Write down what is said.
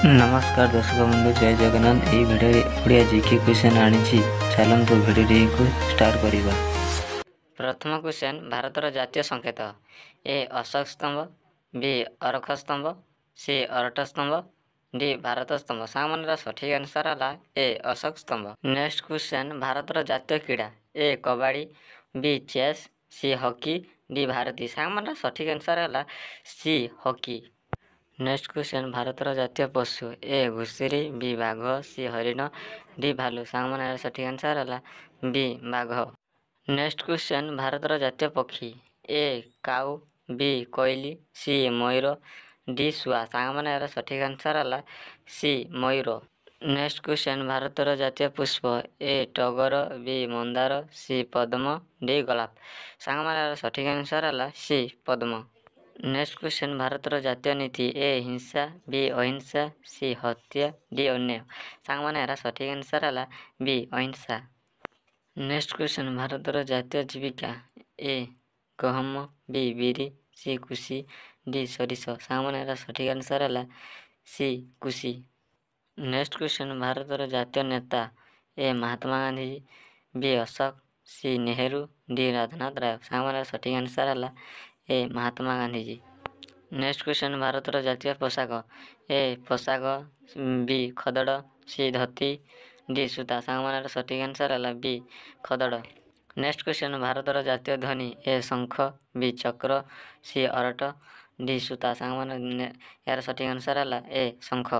नमस्कार दर्शक बंधु जय जगन्नाथ। यही भिडियो ओडिया जीके क्वेश्चन आनी चलतु भिडियो को स्टार्ट करवा। प्रथम क्वेश्चन भारतर जातीय संकेत ए अशोक स्तंभ, बी अरख स्तंभ, सी अरट स्तंभ, डी भारत स्तंभ। सामान सठिक आंसर है ए अशोक स्तंभ। नेक्स्ट क्वेश्चन भारतर जातीय क्रीड़ा A kabaddi, B chess, C hockey, D भारती। सामान सठिक आंसर है सी हॉकी। नेक्स्ट क्वेश्चन भारतर जातीय पशु ए घुषुरी, बी बाघ, सी हरिण, डी भालू। सामान सठिक आंसर है बी बाघ। नेक्स्ट क्वेश्चन भारतर जातीय पक्षी ए काऊ, बी कोइली, सी मयूर, डी शुआ। सामान सठिक आंसर है सी मयूर। नेक्स्ट क्वेश्चन भारतर जातीय पुष्प ए टगर, बी मंदार, सी पद्म, डी गोलाप। सामान सठिक आंसर है सी पद्म। नेक्स्ट क्वेश्चन भारतर जातीय नीति ए हिंसा, बी अहिंसा, सी हत्या, डी अन्याय। सामान सठिक आंसर है बी अहिंसा। नेक्स्ट क्वेश्चन भारतर जातीय जीविका ए गहम, बी बिरी, सी कुशी, डी सरिष। सामान सठिक आंसर है सी कुशी। नेक्स्ट क्वेश्चन भारतर जातीय नेता ए महात्मा गांधी, बी अशोक, सी नेहरू, डी राजनाथ राय। सामान सठिक आंसर है ए महात्मा गांधी जी। नेक्स्ट क्वेश्चन भारतर जातीय पोशाक ए पोशाक, बी खदड़, सी धोती, डी सूता। सामान सठिक आंसर है बी खदड़। नेक्स्ट क्वेश्चन भारतर जातीय ध्वनि ए शंख, बी चक्र, सी अरट, डी सूता। सामान यार सठिक आंसर है ए शंख।